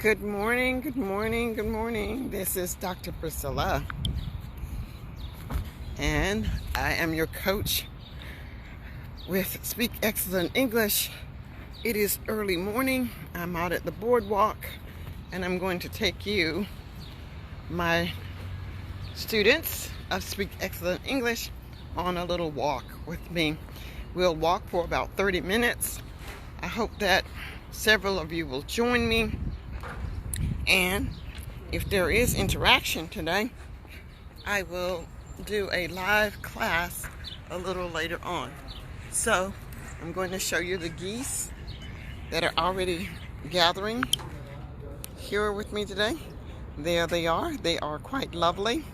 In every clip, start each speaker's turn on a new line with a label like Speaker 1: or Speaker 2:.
Speaker 1: Good morning, good morning, good morning. This is Dr. Priscilla, and I am your coach with Speak Excellent English. It is early morning. I'm out at the Boardwalk, and I'm going to take you, my students of Speak Excellent English, on a little walk with me. We'll walk for about 30 minutes. I hope that several of you will join me. And if there is interaction today, I will do a live class a little later on. So I'm going to show you the geese that are already gathering here with me today. There they are. They are quite lovely.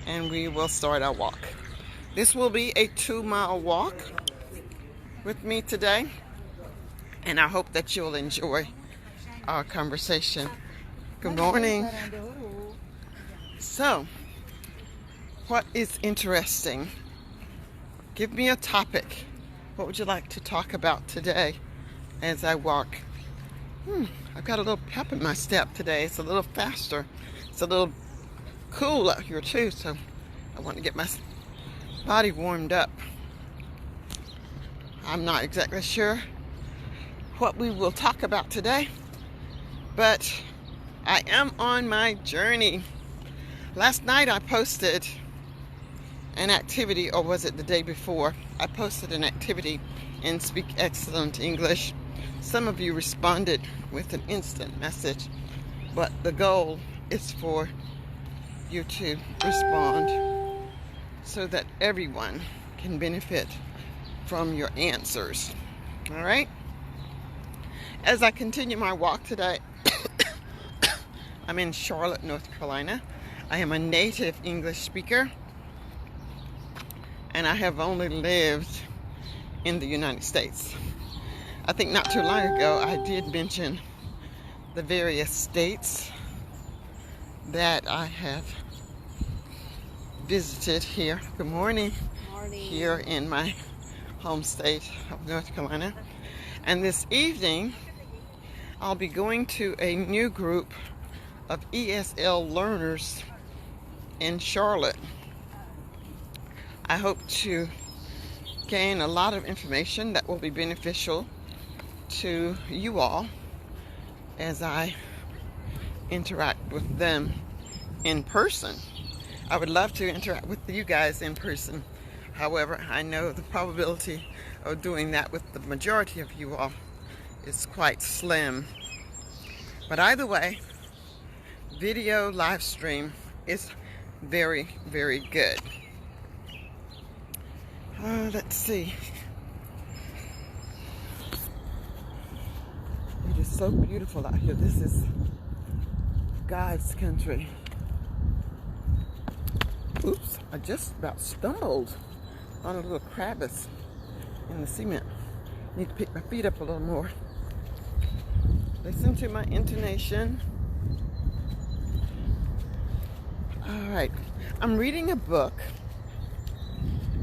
Speaker 1: And we will start our walk. This will be a 2-mile walk with me today. And I hope that you'll enjoy our conversation. Good morning. So, what is interesting? Give me a topic. What would you like to talk about today as I walk? I've got a little pep in my step today. It's a little faster. It's a little cool out here too, so I want to get my body warmed up. I'm not exactly sure what we will talk about today, but I am on my journey. Last night I posted an activity, or was it the day before? I posted an activity in Speak Excellent English. Some of you responded with an instant message, but the goal is for you to respond so that everyone can benefit from your answers. All right? As I continue my walk today, I'm in Charlotte, North Carolina. I am a native English speaker, and I have only lived in the United States. I think not too long ago I did mention the various states that I have visited here. Good morning.
Speaker 2: Morning.
Speaker 1: Here in my home state of North Carolina. And this evening I'll be going to a new group of ESL learners in Charlotte. I hope to gain a lot of information that will be beneficial to you all as I interact with them in person. I would love to interact with you guys in person. However, I know the probability of doing that with the majority of you all is quite slim. But either way, video live stream is very, very good. Let's see. It is so beautiful out here. This is God's country. Oops, I just about stumbled on a little crevice in the cement. Need to pick my feet up a little more. Listen to my intonation. All right, I'm reading a book.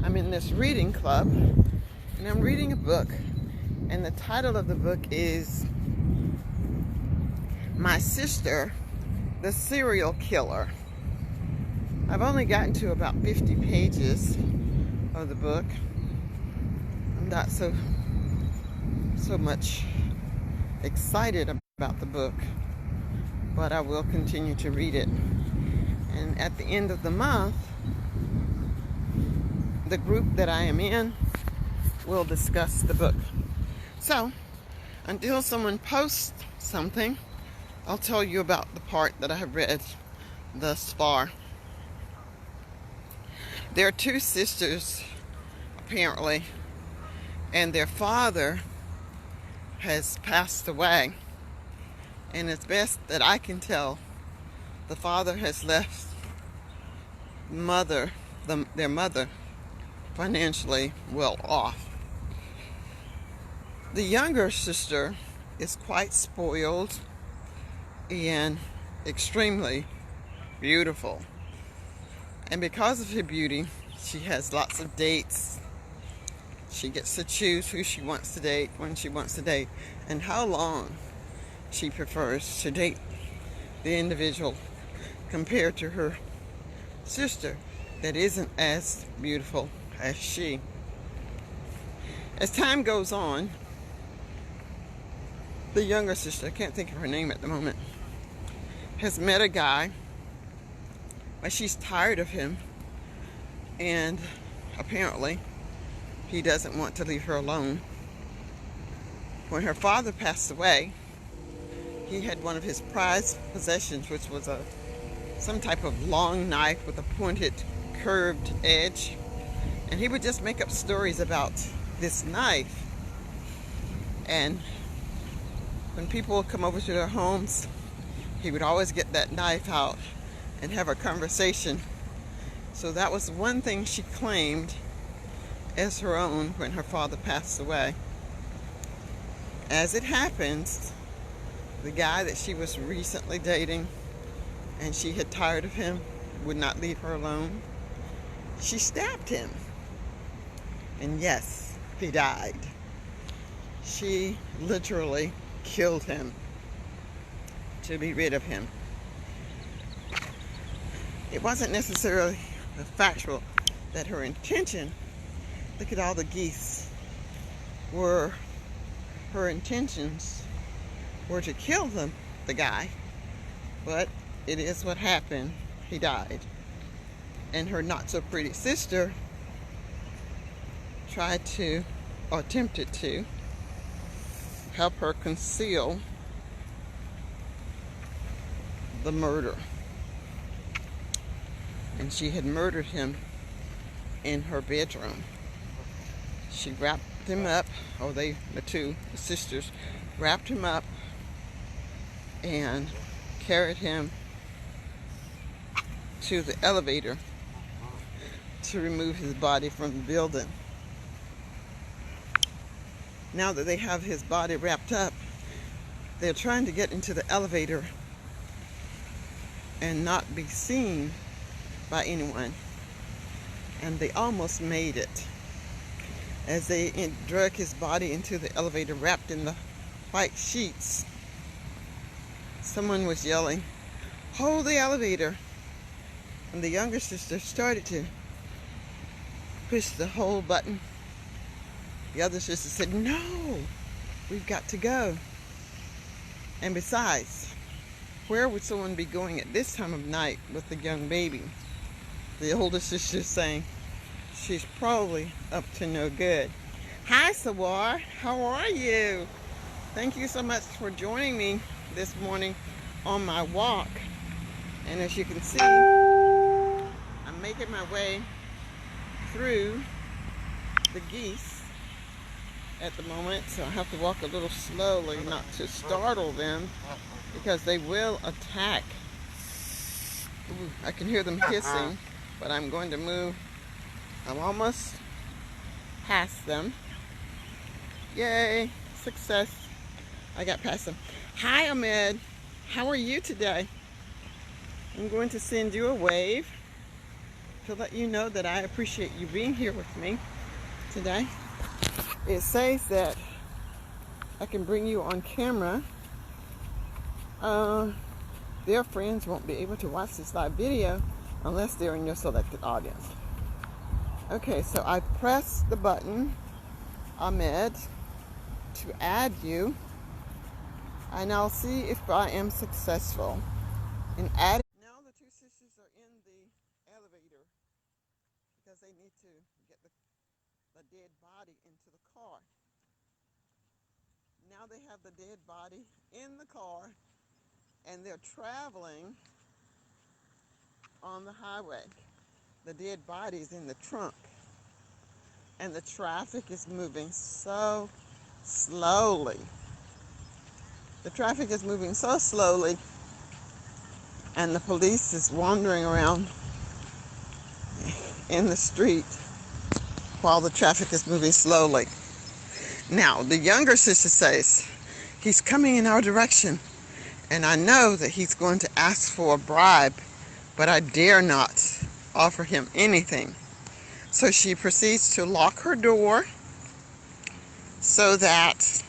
Speaker 1: I'm in this reading club, and I'm reading a book, and the title of the book is My Sister, the Serial Killer. I've only gotten to about 50 pages of the book. I'm not so much excited about the book, but I will continue to read it. And at the end of the month, the group that I am in will discuss the book. So, until someone posts something, I'll tell you about the part that I have read thus far. There are 2 sisters, apparently, and their father has passed away. And as best that I can tell, the father has left their mother financially well off. The younger sister is quite spoiled and extremely beautiful. And because of her beauty, she has lots of dates. She gets to choose who she wants to date, when she wants to date, and how long she prefers to date the individual compared to her sister that isn't as beautiful as she. As time goes on, the younger sister, I can't think of her name at the moment, has met a guy, but she's tired of him, and apparently he doesn't want to leave her alone. When her father passed away, he had one of his prized possessions, which was some type of long knife with a pointed, curved edge. And he would just make up stories about this knife. And when people would come over to their homes, he would always get that knife out and have a conversation. So that was one thing she claimed as her own when her father passed away. As it happens, the guy that she was recently dating, and she had tired of him, would not leave her alone, she stabbed him. And yes, he died. She literally killed him to be rid of him. It wasn't necessarily factual that her intention, look at all the geese, her intentions were to kill the guy, but it is what happened. He died. And her not so pretty sister tried to, or attempted to, help her conceal the murder. And she had murdered him in her bedroom. She wrapped him up, or the sisters wrapped him up and carried him to the elevator to remove his body from the building. Now that they have his body wrapped up, they're trying to get into the elevator and not be seen by anyone. And they almost made it. As they drug his body into the elevator wrapped in the white sheets, someone was yelling, "Hold the elevator!" And the younger sister started to push the hold button. The other sister said, "No, we've got to go." And besides, where would someone be going at this time of night with a young baby? The older sister is saying she's probably up to no good. Hi, Sawar. How are you? Thank you so much for joining me this morning on my walk. And as you can see, I'm making my way through the geese at the moment, so I have to walk a little slowly not to startle them because they will attack. Ooh, I can hear them hissing, but I'm going to move. I'm almost past them. Yay, success. I got past them. Hi, Ahmed. How are you today? I'm going to send you a wave to let you know that I appreciate you being here with me today. It says that I can bring you on camera. Their friends won't be able to watch this live video unless they're in your selected audience. Okay, so I pressed the button, Ahmed, to add you, and I'll see if I am successful in adding. Now the two sisters are in the elevator because they need to get the dead body into the car. Now they have the dead body in the car and they're traveling on the highway. The dead body is in the trunk and the traffic is moving so slowly. The traffic is moving so slowly and the police is wandering around in the street while the traffic is moving slowly. Now, the younger sister says, he's coming in our direction, and I know that he's going to ask for a bribe, but I dare not offer him anything. So she proceeds to lock her door so that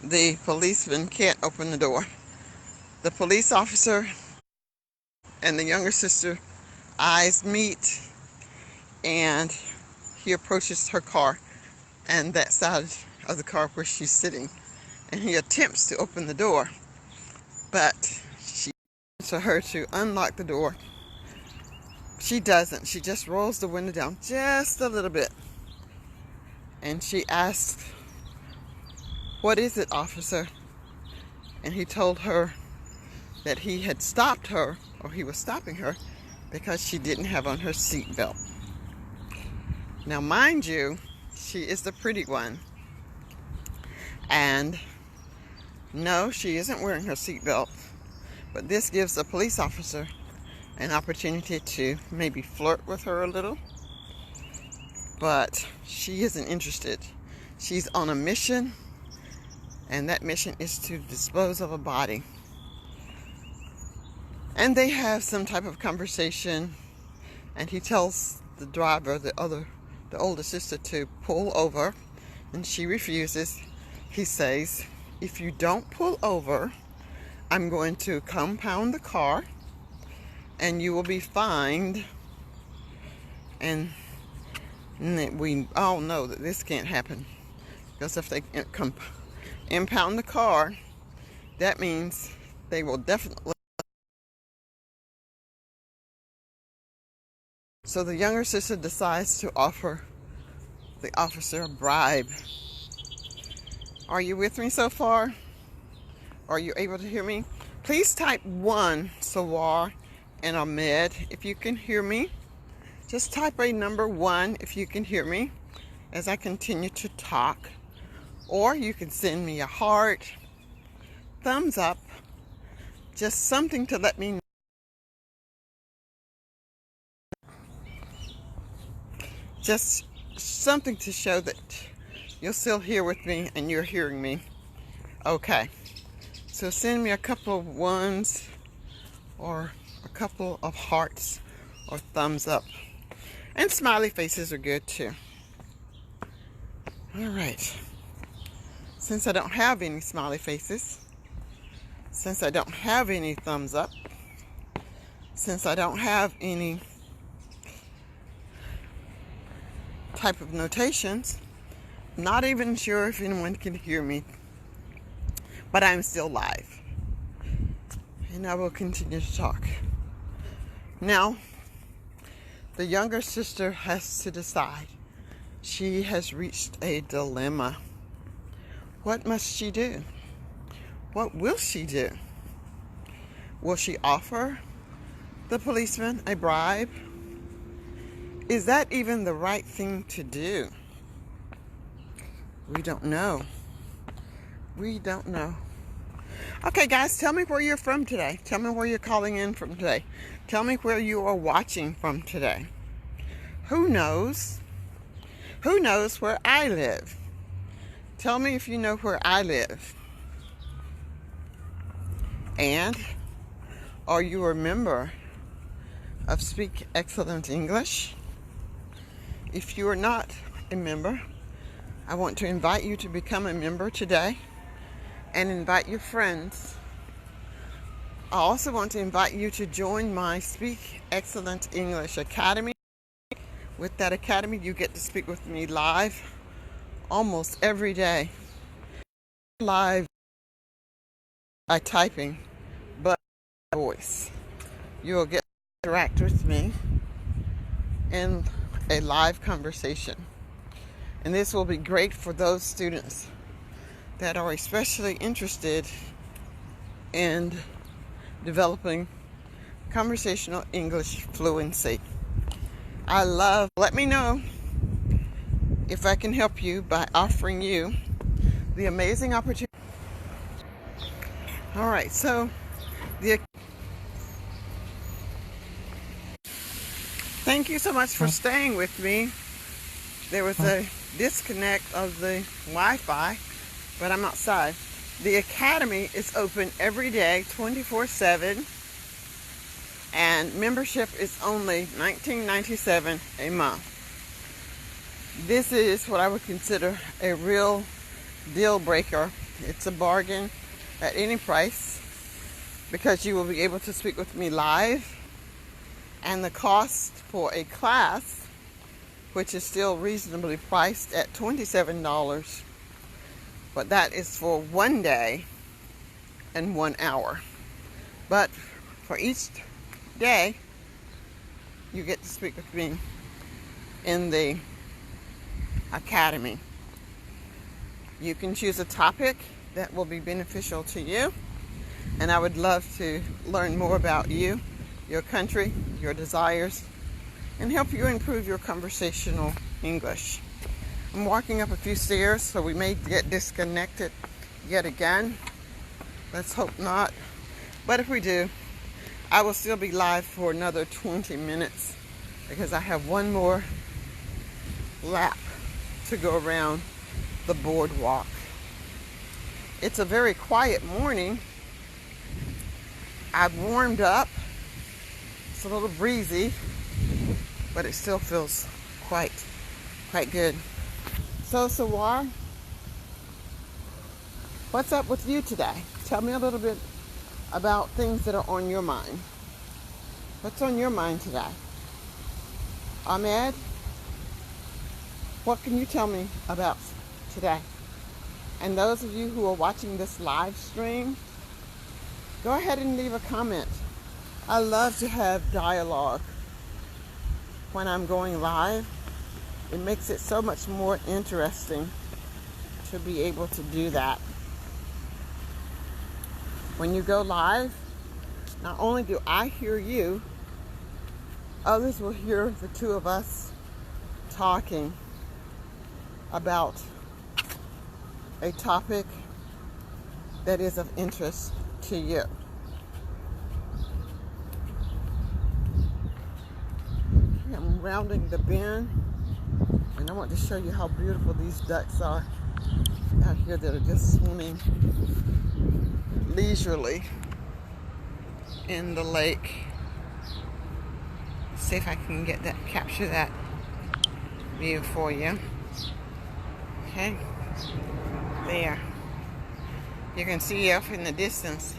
Speaker 1: The policeman can't open the door. The police officer and the younger sister eyes meet, and he approaches her car and that side of the car where she's sitting, and he attempts to open the door, but she to her to unlock the door. She doesn't. She just rolls the window down just a little bit, and she asks, "What is it, officer?" And he told her that he had stopped her, or he was stopping her, because she didn't have on her seatbelt. Now, mind you, she is the pretty one, and no, she isn't wearing her seatbelt, but this gives the police officer an opportunity to maybe flirt with her a little, but she isn't interested. She's on a mission, and that mission is to dispose of a body. And they have some type of conversation, and he tells the driver, the older sister, to pull over, and she refuses. He says, "If you don't pull over, I'm going to compound the car, and you will be fined." And we all know that this can't happen, because if they impound the car, that means they will definitely. So the younger sister decides to offer the officer a bribe. Are you with me so far? Are you able to hear me? Please type 1, Sawar and Ahmed, if you can hear me. Just type a number 1 if you can hear me as I continue to talk. Or you can send me a heart, thumbs up, just something to let me know. Just something to show that you're still here with me and you're hearing me. Okay. So send me a couple of 1s or a couple of hearts or thumbs up. And smiley faces are good too. All right. Since I don't have any smiley faces, since I don't have any thumbs up, since I don't have any type of notations, not even sure if anyone can hear me, but I'm still live, and I will continue to talk. Now, the younger sister has to decide. She has reached a dilemma. What must she do? What will she do? Will she offer the policeman a bribe? Is that even the right thing to do? We don't know. We don't know. Okay, guys, tell me where you're from today. Tell me where you're calling in from today. Tell me where you are watching from today. Who knows? Who knows where I live? Tell me if you know where I live. And are you a member of Speak Excellent English? If you are not a member, I want to invite you to become a member today and invite your friends. I also want to invite you to join my Speak Excellent English Academy. With that academy, you get to speak with me live almost every day. Live by typing, but voice. You will get to interact with me in a live conversation. And this will be great for those students that are especially interested in developing conversational English fluency. Let me know if I can help you by offering you the amazing opportunity. All right, so thank you so much for staying with me. There was a disconnect of the Wi-Fi, but I'm outside. The academy is open every day, 24/7, and membership is only $19.97 a month. This is what I would consider a real deal breaker It's a bargain at any price because you will be able to speak with me live. And the cost for a class, which is still reasonably priced at $27, but that is for 1 day and 1 hour. But for each day, you get to speak with me in the academy. You can choose a topic that will be beneficial to you, and I would love to learn more about you, your country, your desires, and help you improve your conversational English. I'm walking up a few stairs, so we may get disconnected yet again. Let's hope not. But if we do, I will still be live for another 20 minutes because I have one more lap to go around the boardwalk. It's a very quiet morning. I've warmed up. It's a little breezy, but it still feels quite good. So, Sawar, what's up with you today? Tell me a little bit about things that are on your mind. What's on your mind today? Ahmed, what can you tell me about today? And those of you who are watching this live stream, go ahead and leave a comment. I love to have dialogue when I'm going live. It makes it so much more interesting to be able to do that. When you go live, not only do I hear you, others will hear the two of us talking about a topic that is of interest to you. I'm rounding the bend, and I want to show you how beautiful these ducks are out here that are just swimming leisurely in the lake. See if I can capture that view for you. Okay, there. You can see off in the distance,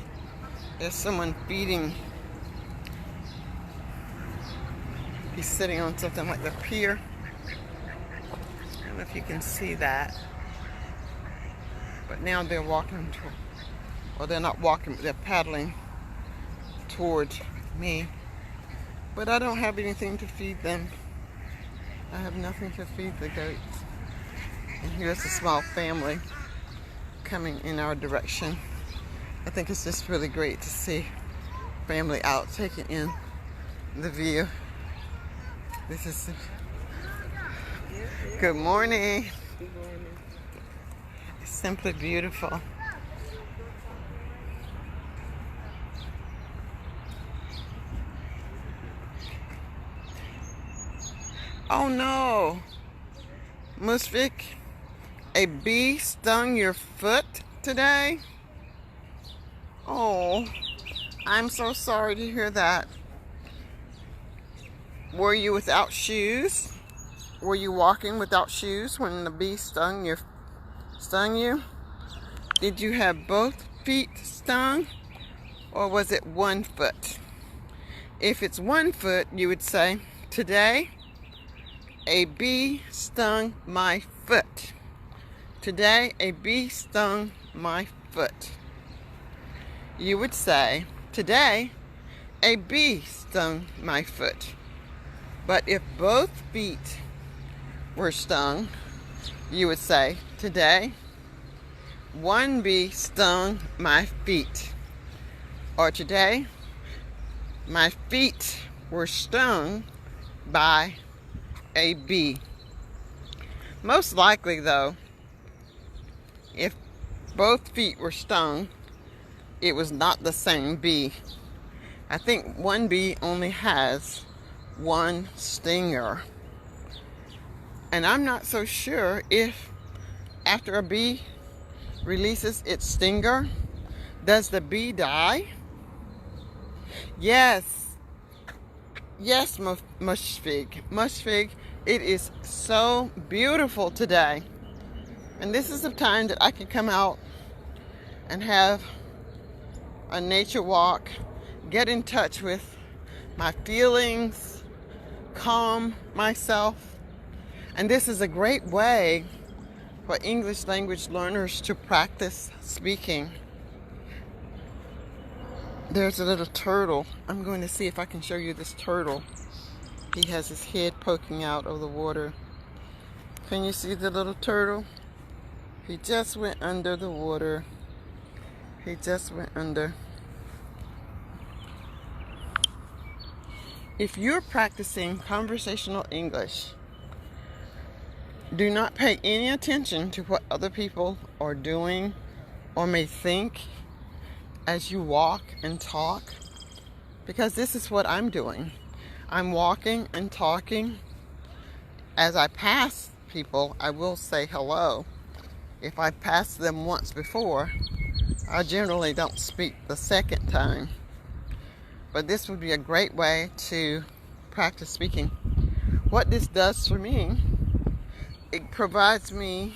Speaker 1: there's someone feeding. He's sitting on something like the pier. I don't know if you can see that. But now they're walking well, they're not walking, but they're paddling towards me. But I don't have anything to feed them. I have nothing to feed the goats. And here's a small family coming in our direction. I think it's just really great to see family out taking in the view. This is good morning. Good morning. It's simply beautiful. Oh no, Musfik, a bee stung your foot today? Oh, I'm so sorry to hear that. Were you without shoes? Were you walking without shoes when the bee stung you? Did you have both feet stung, or was it one foot? If it's one foot, you would say, today, a bee stung my foot. Today, a bee stung my foot. You would say, today, a bee stung my foot. But if both feet were stung, you would say, today, one bee stung my feet. Or today, my feet were stung by a bee. Most likely, though, if both feet were stung, it was not the same bee. I think one bee only has one stinger. And I'm not so sure if after a bee releases its stinger, does the bee die? Yes, Mushfig, it is so beautiful today. And this is the time that I can come out and have a nature walk, get in touch with my feelings, calm myself. And this is a great way for English language learners to practice speaking. There's a little turtle. I'm going to see if I can show you this turtle. He has his head poking out of the water. Can you see the little turtle? He just went under the water. He just went under. If you're practicing conversational English, do not pay any attention to what other people are doing or may think as you walk and talk, because this is what I'm doing. I'm walking and talking. As I pass people, I will say hello. If I've passed them once before, I generally don't speak the second time. But this would be a great way to practice speaking. What this does for me, it provides me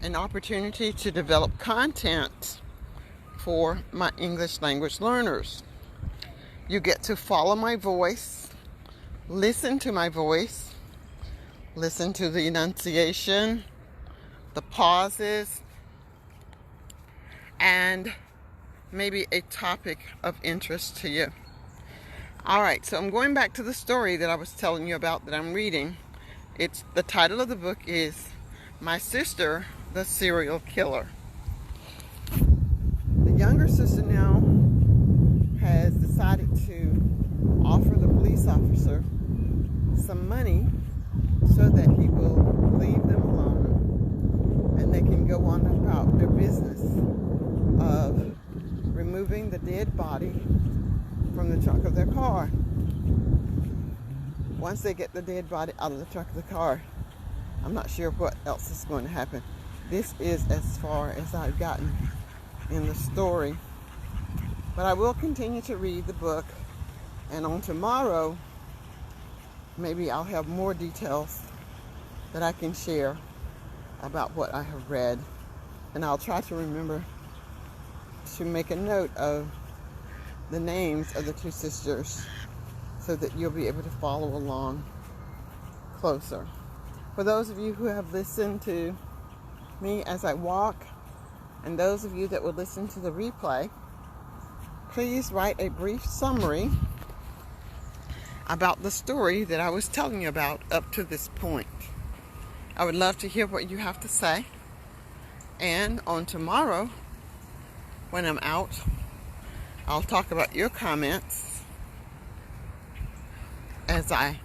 Speaker 1: an opportunity to develop content for my English language learners. You get to follow my voice, listen to my voice, listen to the enunciation, the pauses, and maybe a topic of interest to you. All right, so I'm going back to the story that I was telling you about that I'm reading. The title of the book is My Sister, the Serial Killer. The younger sister now has decided to offer the police officer some money so that he will leave them alone and they can go on about their business of removing the dead body from the trunk of their car. Once they get the dead body out of the trunk of the car, I'm not sure what else is going to happen. This is as far as I've gotten in the story. But I will continue to read the book, and on tomorrow, maybe I'll have more details that I can share about what I have read. And I'll try to remember to make a note of the names of the two sisters so that you'll be able to follow along closer. For those of you who have listened to me as I walk, and those of you that will listen to the replay, please write a brief summary about the story that I was telling you about up to this point. I would love to hear what you have to say. And on tomorrow, when I'm out, I'll talk about your comments as I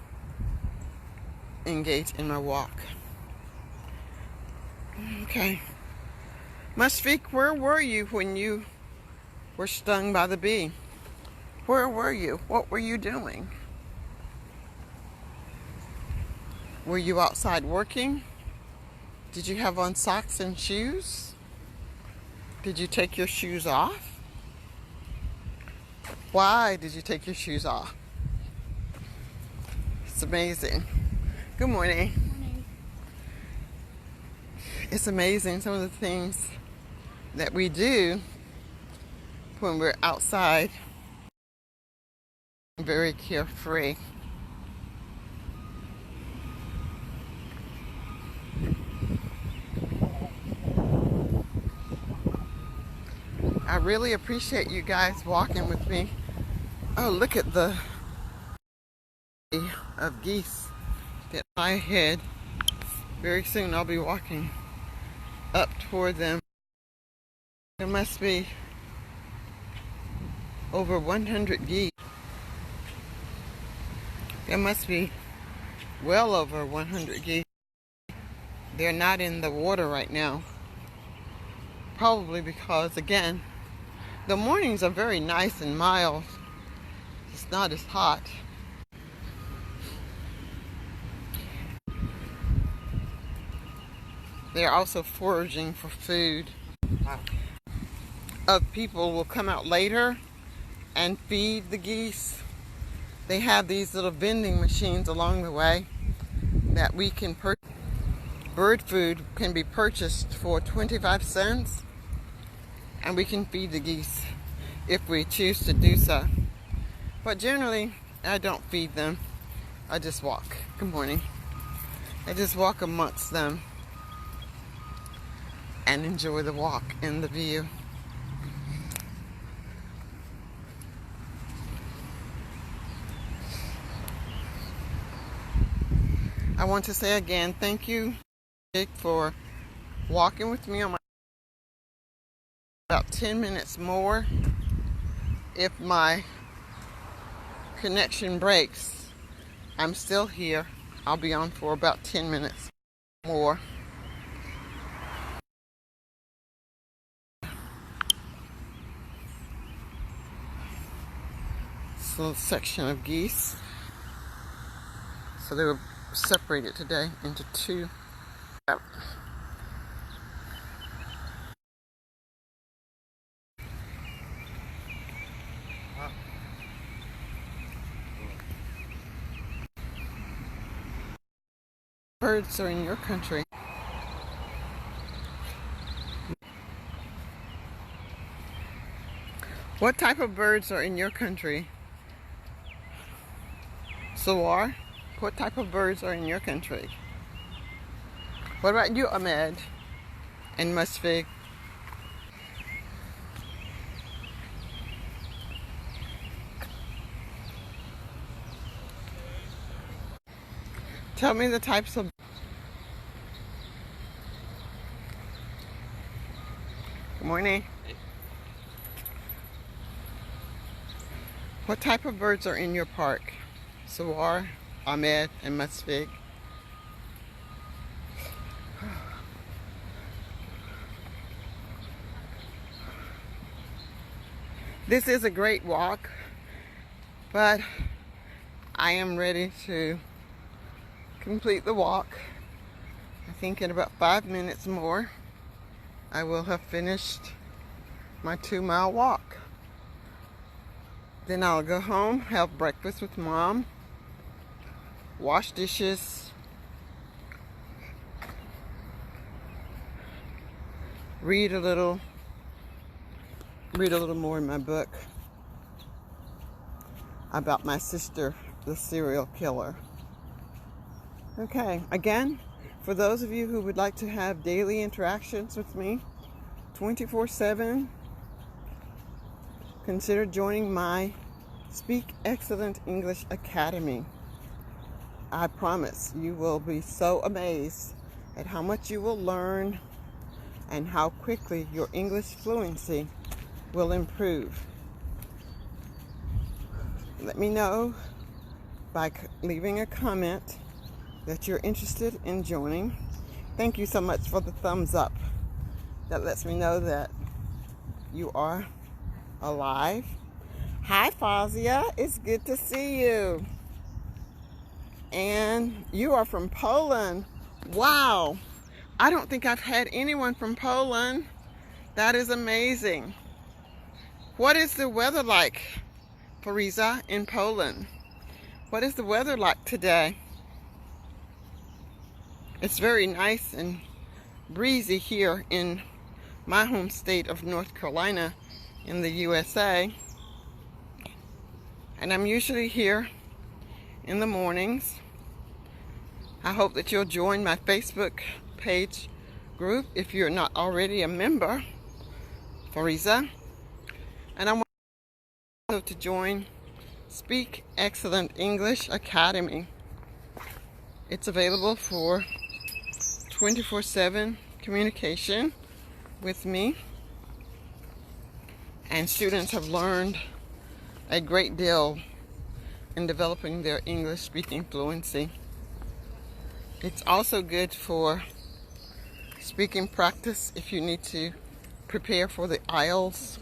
Speaker 1: engage in my walk. Okay. Musfik, where were you when you were stung by the bee? Where were you? What were you doing? Were you outside working? Did you have on socks and shoes? Did you take your shoes off? Why did you take your shoes off? It's amazing. Good morning.
Speaker 2: Morning.
Speaker 1: It's amazing some of the things that we do when we're outside, very carefree. I really appreciate you guys walking with me. Oh, look at the of geese that I had. Very soon I'll be walking up toward them. There must be over 100 geese. There must be well over 100 geese. They're not in the water right now. Probably because, again, the mornings are very nice and mild. It's not as hot. They're also foraging for food. People will come out later and feed the geese. They have these little vending machines along the way that we can purchase. Bird food can be purchased for 25 cents. and we can feed the geese if we choose to do so. But generally, I don't feed them. I just walk. Good morning. I just walk amongst them and enjoy the walk and the view. I want to say again, thank you for walking with me on my about 10 minutes more. If my connection breaks, I'm still here. I'll be on for about 10 minutes more. This little section of geese. So they were separated today into two. Birds are in your country. What type of birds are in your country? Sawar, what type of birds are in your country? What about you, Ahmed and Musfig? Tell me the types of... Good morning. What type of birds are in your park? Sawar, Ahmed, and Musfig. This is a great walk, but I am ready to complete the walk. I think in about 5 minutes more, I will have finished my 2-mile walk. Then I'll go home, have breakfast with Mom, wash dishes, read a little more in my book about my sister, the serial killer. Okay, again, for those of you who would like to have daily interactions with me 24/7, consider joining my Speak Excellent English Academy. I promise you will be so amazed at how much you will learn and how quickly your English fluency will improve. Let me know by leaving a comment that you're interested in joining. Thank you so much for the thumbs up. That lets me know that you are alive. Hi Fazia, it's good to see you. And you are from Poland. Wow, I don't think I've had anyone from Poland. That is amazing. What is the weather like, Priscilla, in Poland? What is the weather like today? It's very nice and breezy here in my home state of North Carolina in the USA. And I'm usually here in the mornings. I hope that you'll join my Facebook page group if you're not already a member, Priscilla. And I want you to join Speak Excellent English Academy. It's available for 24/7 communication with me, and students have learned a great deal in developing their English speaking fluency. It's also good for speaking practice if you need to prepare for the IELTS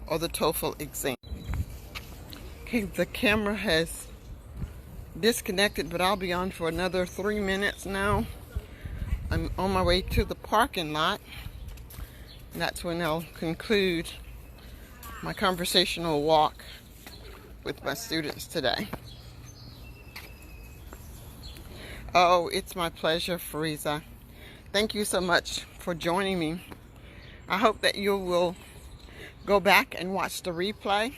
Speaker 1: or the TOEFL exam. Okay, the camera has disconnected, but I'll be on for another 3 minutes now. I'm on my way to the parking lot. And that's when I'll conclude my conversational walk with my students today. Oh, it's my pleasure, Priscilla. Thank you so much for joining me. I hope that you will go back and watch the replay,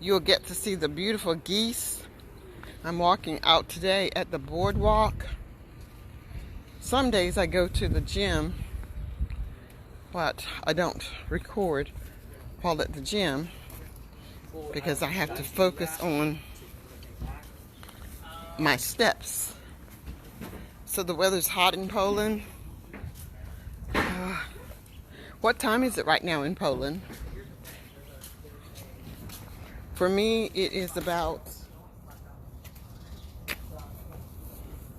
Speaker 1: you'll get to see the beautiful geese. I'm walking out today at the boardwalk. Some days I go to the gym, but I don't record while at the gym because I have to focus on my steps. So the weather's hot in Poland. What time is it right now in Poland? For me, it is about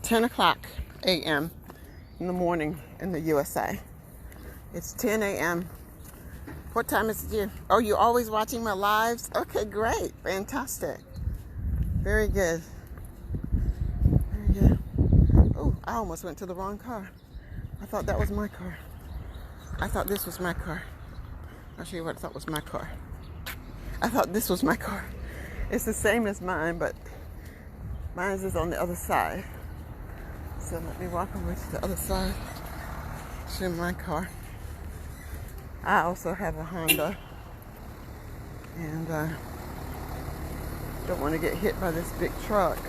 Speaker 1: 10 o'clock a.m. in the morning in the USA. It's 10 a.m. What time is it here? Oh, you're always watching my lives? Okay, great. Fantastic. Very good. Very good. Oh, I almost went to the wrong car. I thought that was my car. I thought this was my car. I'll show you what I thought was my car. I thought this was my car. It's the same as mine, but mine is on the other side. So let me walk over to the other side. Show my car. I also have a Honda, and don't want to get hit by this big truck.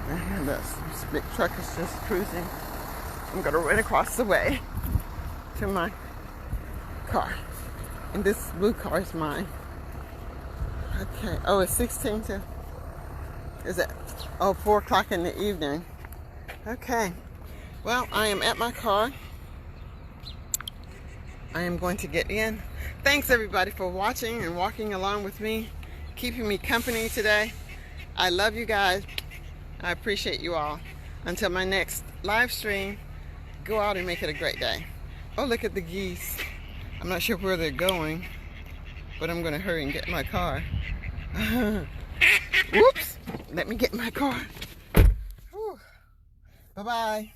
Speaker 1: And this big truck is just cruising. I'm going to run across the way to my car. And this blue car is mine. Okay. Oh, it's 16 to... Is it? Oh, 4 o'clock in the evening. Okay. Well, I am at my car. I am going to get in. Thanks everybody for watching and walking along with me, keeping me company today. I love you guys. I appreciate you all. Until my next live stream, go out and make it a great day. Oh, look at the geese. I'm not sure where they're going, but I'm going to hurry and get my car. Whoops. Let me get my car. Bye-bye.